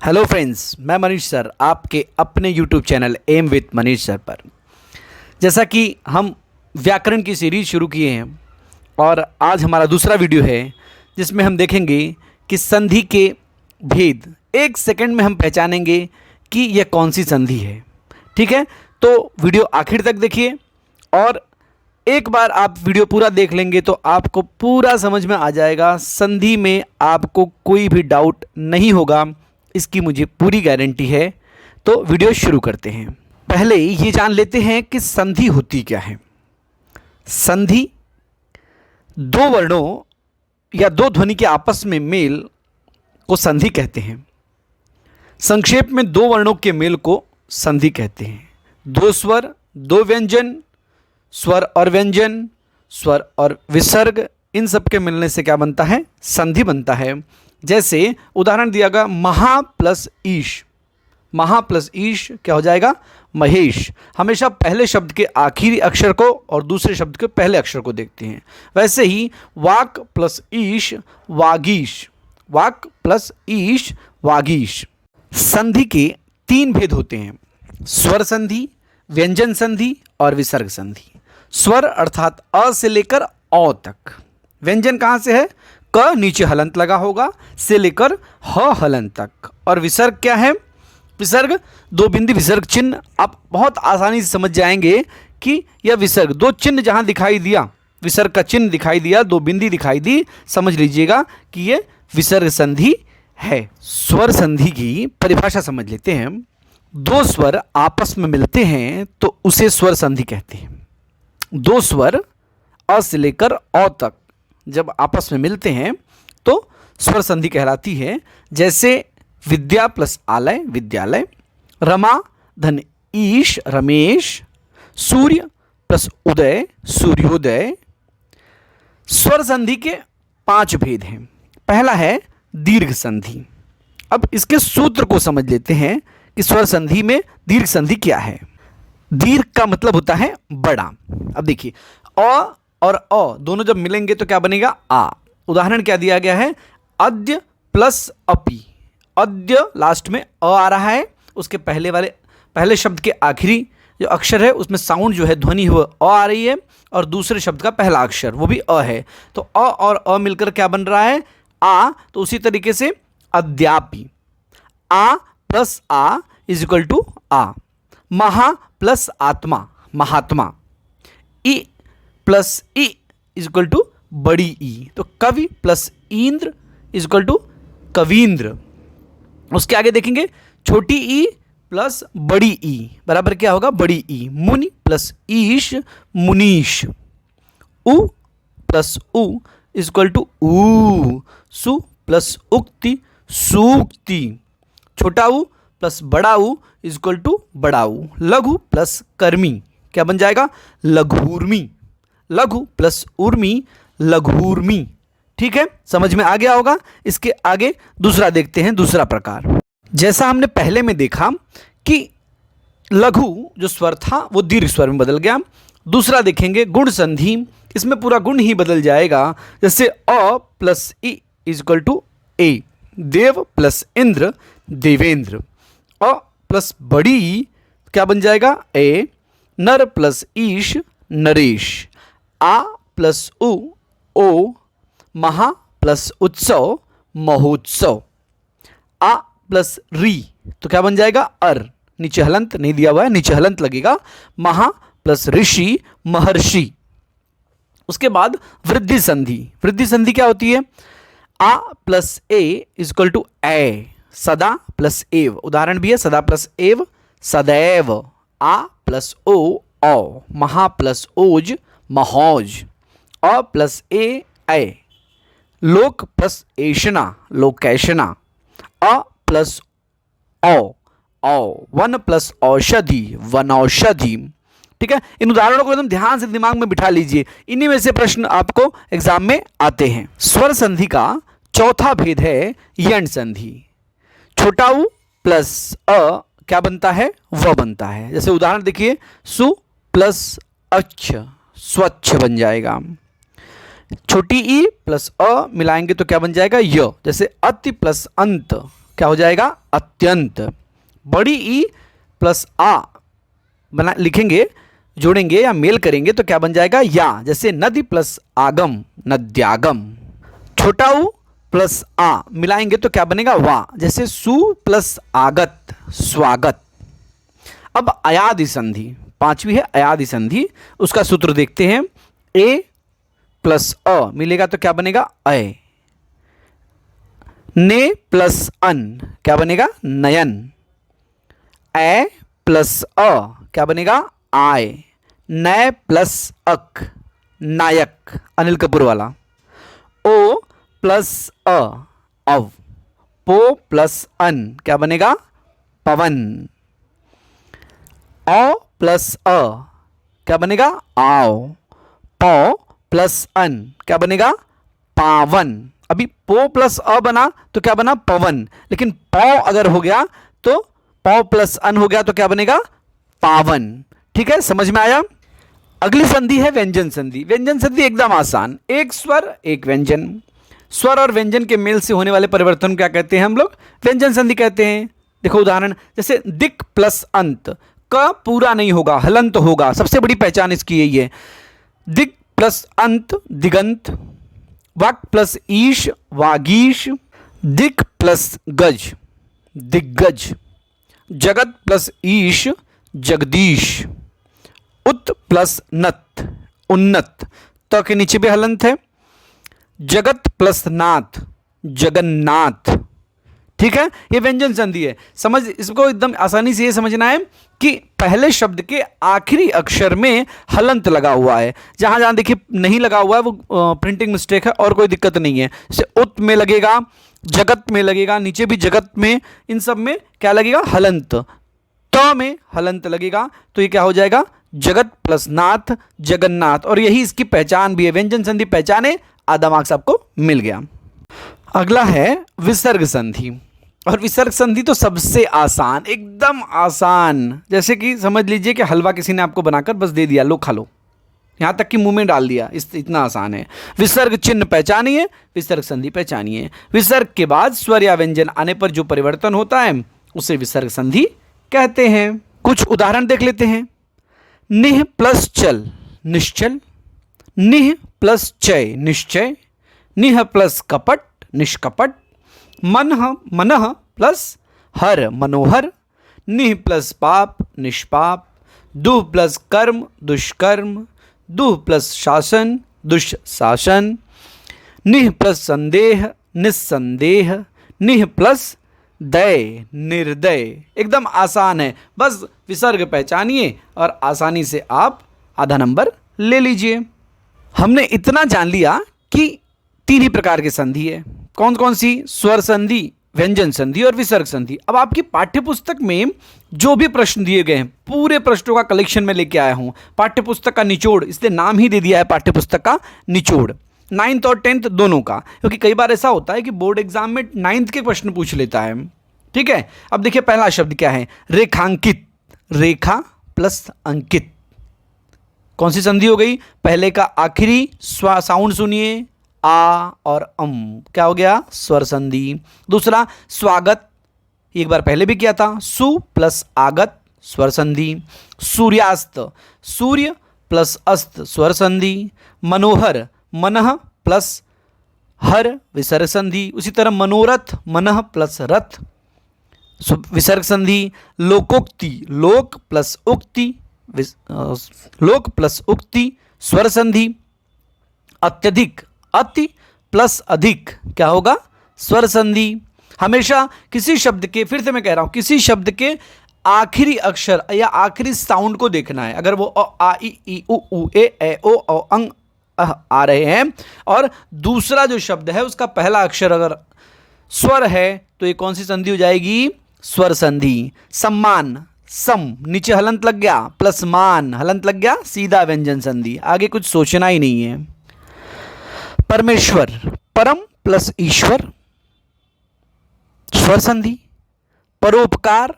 Hello friends, मैं Manish sir आपके अपने YouTube channel aim with Manish sir पर। जैसा कि हम व्याकरण की सीरीज शुरू किए हैं और आज हमारा दूसरा वीडियो है जिसमें हम देखेंगे कि संधि के भेद। एक सेकंड में हम पहचानेंगे कि यह कौन सी संधि है। ठीक है, तो वीडियो आखिर तक देखिए और एक बार आप वीडियो पूरा देख लेंगे तो आपको पूरा समझ में आ जाएगा। संधि में आपको कोई भी डाउट नहीं होगा, इसकी मुझे पूरी गारंटी है। तो वीडियो शुरू करते हैं। पहले ये जान लेते हैं कि संधि होती क्या है। संधि दो वर्णों या दो ध्वनि के आपस में मेल को संधि कहते हैं। संक्षेप में दो वर्णों के मेल को संधि कहते हैं। दो स्वर, दो व्यंजन, स्वर और व्यंजन, स्वर और विसर्ग, इन सब के मिलने से क्या बनता है? संधि बनता है। जैसे उदाहरण दिया गया महा प्लस ईश। महा प्लस ईश क्या हो जाएगा? महेश। हमेशा पहले शब्द के आखिरी अक्षर को और दूसरे शब्द के पहले अक्षर को देखते हैं। वैसे ही वाक प्लस ईश वागीश। वाक प्लस ईश वागीश। संधि के तीन भेद होते हैं: स्वर संधि, व्यंजन संधि और विसर्ग संधि। स्वर अर्थात अ से लेकर औ तक। व्यंजन कहाँ से है? क नीचे हलंत लगा होगा से लेकर ह हलंत तक। और विसर्ग क्या है? विसर्ग दो बिंदी विसर्ग चिन्ह। आप बहुत आसानी से समझ जाएंगे कि यह विसर्ग दो चिन्ह जहाँ दिखाई दिया, विसर्ग का चिन्ह दिखाई दिया, दो बिंदी दिखाई दी, समझ लीजिएगा कि यह विसर्ग संधि है। स्वर संधि की परिभाषा समझ लेते हैं। दो स्वर आपस में मिलते हैं तो उसे स्वर संधि कहते हैं। दो स्वर अ से लेकर औ तक जब आपस में मिलते हैं तो स्वर संधि कहलाती है। जैसे विद्या प्लस आलय विद्यालय, रमा धन ईश रमेश, सूर्य प्लस उदय सूर्योदय। स्वर संधि के पांच भेद हैं। पहला है दीर्घ संधि। अब इसके सूत्र को समझ लेते हैं कि स्वर संधि में दीर्घ संधि क्या है। दीर्घ का मतलब होता है बड़ा। अब देखिए अ और अ दोनों जब मिलेंगे तो क्या बनेगा? आ। उदाहरण क्या दिया गया है? अद्य प्लस अपि। अद्य लास्ट में अ आ रहा है, उसके पहले शब्द के आखिरी जो अक्षर है उसमें साउंड जो है, ध्वनि है, वो अ आ रही है और दूसरे शब्द का पहला अक्षर वो भी अ है। तो अ और अ मिलकर क्या बन रहा है? आ। तो उसी तरीके से अद्यापि। आ प्लस आ इज इक्वल टू आ। महा प्लस आत्मा महात्मा। ई प्लस ई इज इक्वल टू बड़ी ई। तो कवि प्लस इंद्र इज इक्वल टू कवींद्र। उसके आगे देखेंगे छोटी ई प्लस बड़ी ई बराबर क्या होगा? बड़ी ई। मुनि प्लस ईश मुनीश। उ प्लस उ इज इक्वल टू ऊ। सु प्लस उक्ति सूक्ति। छोटा उ प्लस बड़ा उ इज इक्वल टू बड़ा उ। लघु प्लस कर्मी क्या बन जाएगा? लघूर्मी। लघु प्लस उर्मी लघूर्मी। ठीक है, समझ में आ गया होगा। इसके आगे दूसरा देखते हैं, दूसरा प्रकार। जैसा हमने पहले में देखा कि लघु जो स्वर था वो दीर्घ स्वर में बदल गया। दूसरा देखेंगे गुण संधि। इसमें पूरा गुण ही बदल जाएगा। जैसे अ प्लस ई इज इक्वल टू ए। देव प्लस इंद्र देवेंद्र। अ प्लस बड़ी ई क्या बन जाएगा? ए। नर प्लस ईश नरेश। आ प्लस उ ओ। महा प्लस उत्सव महोत्सव। आ प्लस री तो क्या बन जाएगा? अर। नीचे हलंत नहीं दिया हुआ है, नीचे हलंत लगेगा। महा प्लस ऋषि महर्षि। उसके बाद वृद्धि संधि। वृद्धि संधि क्या होती है? आ प्लस ए इज इक्वल टू ए। सदा प्लस एव, उदाहरण भी है सदा प्लस एव सदैव। आ प्लस ओ औ। महा प्लस ओज महोज। अ प्लस ए ऐ। लोक प्लस ऐशना लोकैशना। अ प्लस औ औ। वन प्लस औषधि वनौषधि। ठीक है, इन उदाहरणों को एकदम ध्यान से दिमाग में बिठा लीजिए। इन्हीं में से प्रश्न आपको एग्जाम में आते हैं। स्वर संधि का चौथा भेद है यण संधि। छोटा उ प्लस अ क्या बनता है? व बनता है। जैसे उदाहरण देखिए सु प्लस अच्छ स्वच्छ बन जाएगा। छोटी ई प्लस अ मिलाएंगे तो क्या बन जाएगा? य। जैसे अति प्लस अंत क्या हो जाएगा? अत्यंत। बड़ी ई प्लस आ बना लिखेंगे, जोड़ेंगे या मेल करेंगे तो क्या बन जाएगा? या। जैसे नदी प्लस आगम, नद्यागम। छोटा ऊ प्लस आ मिलाएंगे तो क्या बनेगा? वा। जैसे सु प्लस आगत, स्वागत। अब अयादि संधि, पांचवी है अयादि संधि, उसका सूत्र देखते हैं। ए प्लस अ मिलेगा तो क्या बनेगा? अय। ने प्लस अन क्या बनेगा? नयन। ए प्लस अ क्या बनेगा? आय। नय प्लस अक, नायक, अनिल कपूर वाला। ओ प्लस अ, अव। पो प्लस अन क्या बनेगा? पवन। औ प्लस अ क्या बनेगा? आओ। पौ प्लस अन क्या बनेगा? पावन। अभी पो प्लस अ बना तो क्या बना? पवन। लेकिन पौ अगर हो गया तो पौ प्लस अन हो गया तो क्या बनेगा? पावन। ठीक है, समझ में आया? अगली संधि है व्यंजन संधि। व्यंजन संधि एकदम आसान, एक स्वर एक व्यंजन। स्वर और व्यंजन के मेल से होने वाले परिवर्तन क्या कहते हैं हम लोग? व्यंजन संधि कहते हैं। देखो उदाहरण, जैसे दिक प्लस अंत, क पूरा नहीं होगा, हलंत होगा। सबसे बड़ी पहचान इसकी यही है। दिक प्लस अंत, दिगंत। वाक प्लस ईश, वागीश। दिक प्लस गज, दिग्गज। जगत प्लस ईश, जगदीश। उत प्लस नत, उन्नत। त के नीचे भी हलंत है। जगत प्लस नाथ, जगन्नाथ। ठीक है, ये व्यंजन संधि है। समझ, इसको एकदम आसानी से ये समझना है कि पहले शब्द के आखिरी अक्षर में हलंत लगा हुआ है। जहां जहां देखिए नहीं लगा हुआ है वो प्रिंटिंग मिस्टेक है और कोई दिक्कत नहीं है। जैसे उत में लगेगा, जगत में लगेगा, नीचे भी जगत में, इन सब में क्या लगेगा? हलंत। त में हलंत लगेगा तो ये क्या हो जाएगा? जगत प्लस नाथ, जगन्नाथ। और यही इसकी पहचान भी है। व्यंजन संधि पहचाने, आधा मार्क्स आपको मिल गया। अगला है विसर्ग संधि। और विसर्ग संधि तो सबसे आसान, एकदम आसान। जैसे कि समझ लीजिए कि हलवा किसी ने आपको बनाकर बस दे दिया, लो खा लो, यहां तक कि मुंह में डाल दिया, इतना आसान है। विसर्ग चिन्ह पहचानिए, विसर्ग संधि पहचानिए। विसर्ग के बाद स्वर या व्यंजन आने पर जो परिवर्तन होता है उसे विसर्ग संधि कहते हैं। कुछ उदाहरण देख लेते हैं। निह प्लस चल, निश्चल। निह प्लस चय, निश्चय। निह प्लस कपट, निष्कपट। मनः, मनः प्लस हर, मनोहर। निह प्लस पाप, निष्पाप। दुह प्लस कर्म, दुष्कर्म। दुह प्लस शासन, दुष्शासन। निह प्लस संदेह, निस्संदेह। निह प्लस दय, निर्दय। एकदम आसान है, बस विसर्ग पहचानिए और आसानी से आप आधा नंबर ले लीजिए। हमने इतना जान लिया कि तीन ही प्रकार की संधि है। कौन कौन सी? स्वर संधि, व्यंजन संधि और विसर्ग संधि। अब आपकी पाठ्यपुस्तक में जो भी प्रश्न दिए गए हैं, पूरे प्रश्नों का कलेक्शन में लेके आया हूं। पाठ्यपुस्तक का निचोड़, इसलिए नाम ही दे दिया है पाठ्यपुस्तक का निचोड़। 9th और 10th दोनों का, क्योंकि कई बार ऐसा होता है कि बोर्ड एग्जाम में 9th के प्रश्न पूछ लेता है। ठीक है, अब देखिए पहला शब्द क्या है? रेखांकित। रेखा प्लस अंकित, कौन सी संधि हो गई? पहले का आखिरी साउंड सुनिए, आ और अम, क्या हो गया? स्वर संधि। दूसरा स्वागत, एक बार पहले भी किया था, सु प्लस आगत, स्वर संधि। सूर्यास्त, सूर्य प्लस अस्त, स्वर संधि। मनोहर, मनः प्लस हर, विसर्ग संधि। उसी तरह मनोरथ, मनः प्लस रथ, विसर्ग संधि। लोकोक्ति, लोक प्लस उक्ति, लोक प्लस उक्ति, स्वर संधि। अत्यधिक, अति प्लस अधिक, क्या होगा? स्वर संधि। हमेशा किसी शब्द के, फिर से मैं कह रहा हूं, किसी शब्द के आखिरी अक्षर या आखिरी साउंड को देखना है। अगर वो अ, आ, ई, उ, ए, ओ, अंग आ रहे हैं और दूसरा जो शब्द है उसका पहला अक्षर अगर स्वर है तो ये कौन सी संधि हो जाएगी? स्वर संधि। सम्मान, सम नीचे हलंत लग गया, प्लस मान हलंत लग गया, सीधा व्यंजन संधि। आगे कुछ सोचना ही नहीं है। परमेश्वर, परम प्लस ईश्वर, स्वर संधि। परोपकार,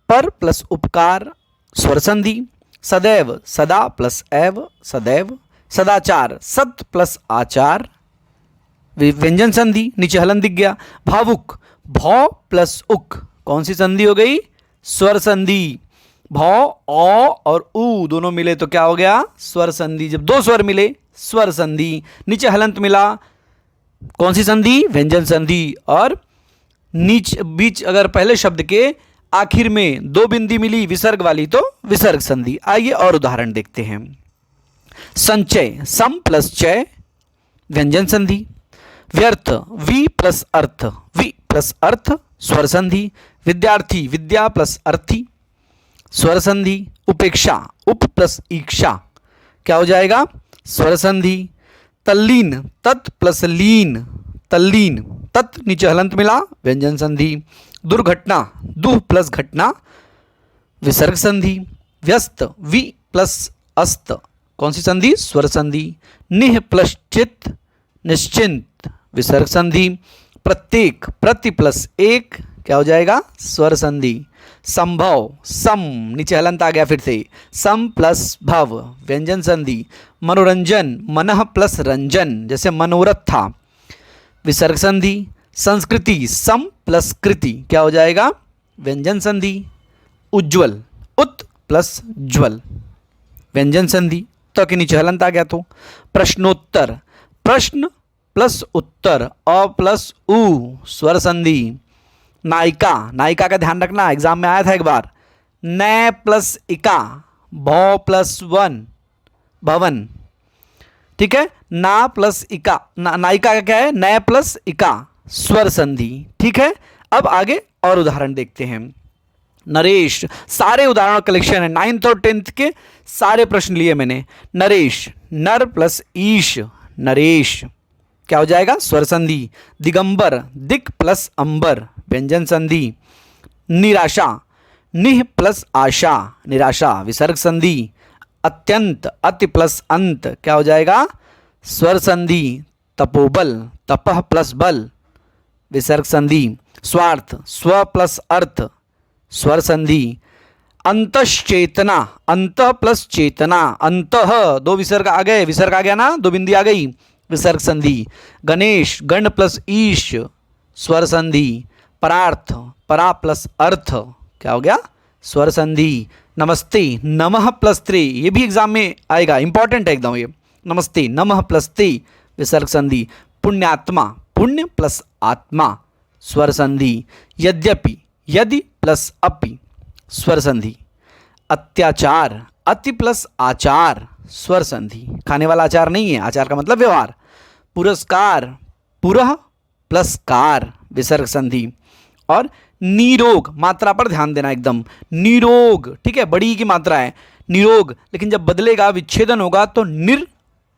पर प्लस उपकार, स्वर संधि। सदैव, सदा प्लस एव, सदैव। सदाचार, सत प्लस आचार, व्यंजन संधि, नीचे हलन दिख गया। भावुक, भौ प्लस उक कौन सी संधि हो गई? स्वर संधि। भौ औ और ऊ दोनों मिले तो क्या हो गया? स्वर संधि। जब दो स्वर मिले स्वर संधि। नीचे हलंत मिला कौन सी संधि? व्यंजन संधि। और नीच बीच अगर पहले शब्द के आखिर में दो बिंदी मिली विसर्ग वाली तो विसर्ग संधि। आइए और उदाहरण देखते हैं। संचय सम प्लस चय व्यंजन संधि। व्यर्थ वी प्लस अर्थ स्वर संधि। विद्यार्थी विद्या प्लस अर्थी स्वर संधि। उपेक्षा उप प्लस ईक्षा क्या हो जाएगा? स्वर संधि। तल्लीन तत् प्लस लीन तल्लीन तत् नीचे हलंत मिला व्यंजन संधि। दुर्घटना दुह प्लस घटना विसर्ग संधि। व्यस्त वि प्लस अस्त कौन सी संधि? स्वर संधि। निह प्लस चित निश्चिंत विसर्ग संधि। प्रत्येक प्रति प्लस एक क्या हो जाएगा? स्वर संधि। संभव सम नीचे हलंत आ गया फिर से सम प्लस भव व्यंजन संधि। मनोरंजन मनः प्लस रंजन जैसे मनोरथ था विसर्ग संधि। संस्कृति सम प्लस कृति क्या हो जाएगा? व्यंजन संधि। उज्ज्वल उत प्लस ज्वल व्यंजन संधि। तो के नीचे हलंत आ गया तो। प्रश्नोत्तर प्रश्न प्लस उत्तर अ प्लस उ स्वर संधि। नायिका नायिका का ध्यान रखना एग्जाम में आया था एक बार। नै प्लस इका भौ प्लस वन भवन। ठीक है। ना प्लस इका नायिका का क्या है? नै प्लस इका स्वर संधि। ठीक है। अब आगे और उदाहरण देखते हैं। नरेश सारे उदाहरण कलेक्शन है 9th और 10th के सारे प्रश्न लिए मैंने। नरेश नर प्लस ईश नरेश क्या हो जाएगा? स्वर संधि। दिगंबर दिक प्लस अंबर व्यंजन संधि। निराशा निह प्लस आशा निराशा विसर्ग संधि। अत्यंत अति प्लस अंत क्या हो जाएगा? स्वर संधि। तपोबल तपह प्लस बल विसर्ग संधि। स्वार्थ स्व प्लस अर्थ स्वर संधि। अंतश्चेतना अंत प्लस चेतना अंतः दो विसर्ग आ गए विसर्ग आ गया ना दो बिंदी आ गई विसर्ग संधि। गणेश गण प्लस ईश स्वर संधि। परार्थ परा प्लस अर्थ क्या हो गया? स्वर संधि। नमस्ते नमः प्लस त्रे ये भी एग्जाम में आएगा इंपॉर्टेंट है एकदम ये। नमस्ते नमः प्लस ते विसर्ग संधि। पुण्यात्मा पुण्य प्लस आत्मा स्वर संधि। यद्यपि यदि प्लस अपि स्वर संधि। अत्याचार अति प्लस आचार स्वर संधि। खाने वाला आचार नहीं है आचार का मतलब व्यवहार। पुरस्कार पुरः प्लस कार विसर्ग संधि। और निरोग मात्रा पर ध्यान देना एकदम। निरोग ठीक है बड़ी की मात्रा है निरोग लेकिन जब बदलेगा विच्छेदन होगा तो निर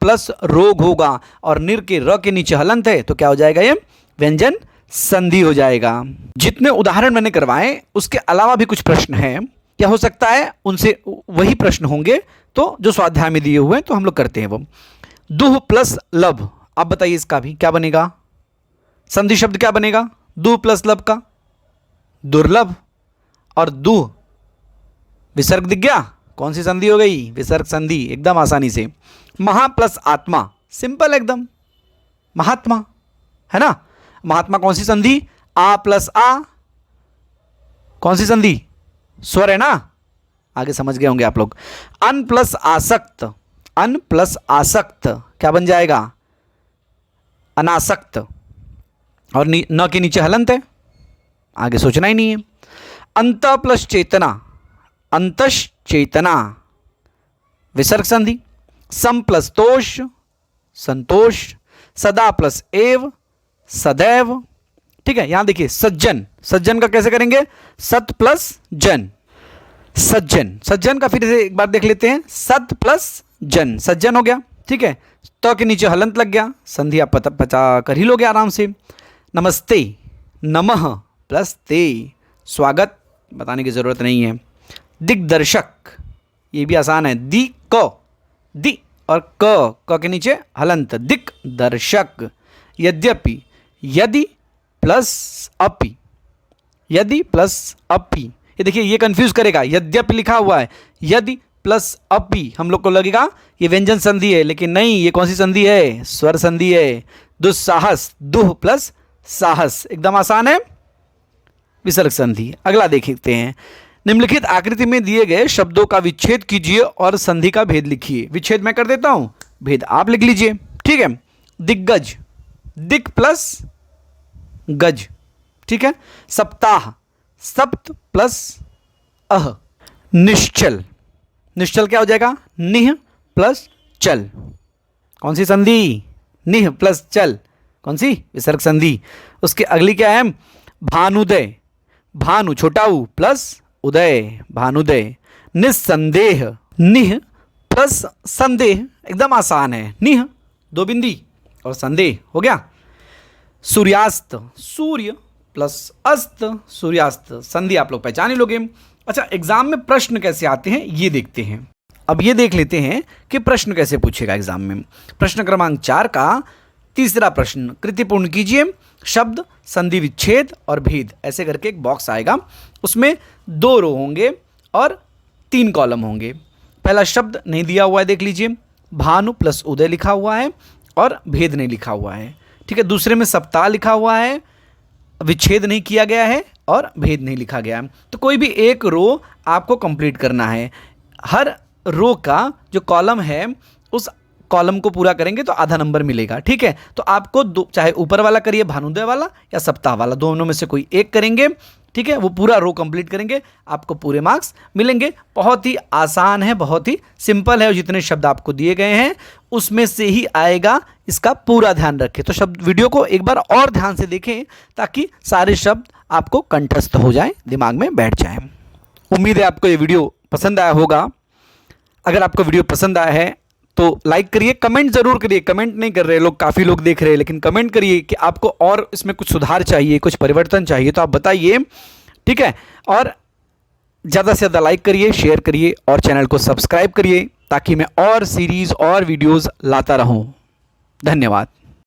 प्लस रोग होगा और निर के र के नीचे हलंत है तो क्या हो जाएगा? ये व्यंजन संधि हो जाएगा। जितने उदाहरण मैंने करवाए उसके अलावा भी कुछ प्रश्न हैं क्या हो सकता है उनसे वही प्रश्न होंगे तो जो स्वाध्याय में दिए हुए हैं तो हम लोग करते हैं वो। दुह प्लस लब आप बताइए इसका भी क्या बनेगा? संधि शब्द क्या बनेगा? दुह प्लस लब का दुर्लभ। और दुह विसर्ग दिख गया कौन सी संधि हो गई? विसर्ग संधि एकदम आसानी से। महा प्लस आत्मा सिंपल एकदम महात्मा है ना। महात्मा कौन सी संधि? आ प्लस आ कौन सी संधि? स्वर है ना आगे समझ गए होंगे आप लोग। अन प्लस आसक्त अन प्लस आसक्त क्या बन जाएगा? अनासक्त। और न के नीचे हलंत है आगे सोचना ही नहीं है। अंत प्लस चेतना अंतश चेतना विसर्ग संधि। सम प्लस तोष संतोष। सदा प्लस एव सदैव। ठीक है। यहां देखिए सज्जन सज्जन का कैसे करेंगे? सत प्लस जन सज्जन सज्जन का फिर से एक बार देख लेते हैं। सत प्लस जन सज्जन हो गया। ठीक है। तो के नीचे हलंत लग गया संधि आप पता कर ही लोगे आराम से। नमस्ते नमः प्लस ते स्वागत बताने की जरूरत नहीं है। दिग्दर्शक ये भी आसान है। दी और क के नीचे हलंत दिग्दर्शक। यद्यपि यदि प्लस अपि यदि प्लस अपि ये देखिए ये कंफ्यूज करेगा। यद्यपि लिखा हुआ है यदि प्लस अपि हम लोग को लगेगा ये व्यंजन संधि है लेकिन नहीं ये कौन सी संधि है? स्वर संधि है। दुस्साहस दुह प्लस साहस एकदम आसान है विसर्ग संधि। अगला देखते हैं, निम्नलिखित आकृति में दिए गए शब्दों का विच्छेद कीजिए और संधि का भेद लिखिए। विच्छेद मैं कर देता हूं, भेद आप लिख लीजिए। ठीक है, दिग्गज, दिक प्लस गज। ठीक है, सप्ताह, सप्त प्लस अह। निश्चल, निश्चल क्या हो जाएगा, निह प्लस चल। कौन सी संधि, निह प्लस चल, कौन सी, विसर्ग संधि। उसके अगली क्या है, भानुदय, भानु छोटा ऊ प्लस उदय, भानुदय। निस्संदेह, निह प्लस संदेह, एकदम आसान है, निह दो बिंदी और संदेह हो गया। सूर्यास्त, सूर्य प्लस अस्त, सूर्यास्त, संधि आप लोग पहचान ही लोगे। अच्छा, एग्जाम में प्रश्न कैसे आते हैं ये देखते हैं। अब ये देख लेते हैं कि प्रश्न कैसे पूछेगा एग्जाम में। प्रश्न क्रमांक 4 का तीसरा प्रश्न, कृति पूर्ण कीजिए, शब्द, संधि विच्छेद और भेद, ऐसे करके एक बॉक्स आएगा, उसमें 2 रो होंगे और 3 कॉलम होंगे। पहला शब्द नहीं दिया हुआ है, देख लीजिए, भानु प्लस उदय लिखा हुआ है और भेद नहीं लिखा हुआ है। ठीक है, दूसरे में सप्ताह लिखा हुआ है, विच्छेद नहीं किया गया है और भेद नहीं लिखा गया है। तो कोई भी एक रो आपको कंप्लीट करना है। हर रो का जो कॉलम है उस कॉलम को पूरा करेंगे तो आधा नंबर मिलेगा। ठीक है, तो आपको चाहे ऊपर वाला करिए भानुदय वाला या सप्ताह वाला, दोनों में से कोई एक करेंगे। ठीक है, वो पूरा रो कंप्लीट करेंगे, आपको पूरे मार्क्स मिलेंगे। बहुत ही आसान है, बहुत ही सिंपल है, और जितने शब्द आपको दिए गए हैं उसमें से ही आएगा, इसका पूरा ध्यान रखें। तो शब्द वीडियो को एक बार और ध्यान से देखें ताकि सारे शब्द आपको कंठस्थ हो जाए, दिमाग में बैठ जाए। उम्मीद है आपको ये वीडियो पसंद आया होगा। अगर आपको वीडियो पसंद आया है तो लाइक करिए, कमेंट जरूर करिए। कमेंट नहीं कर रहे लोग, काफ़ी लोग देख रहे हैं, लेकिन कमेंट करिए कि आपको और इसमें कुछ सुधार चाहिए, कुछ परिवर्तन चाहिए तो आप बताइए। ठीक है, और ज़्यादा से ज़्यादा लाइक करिए, शेयर करिए और चैनल को सब्सक्राइब करिए ताकि मैं और सीरीज़ और वीडियोज़ लाता रहूँ। धन्यवाद।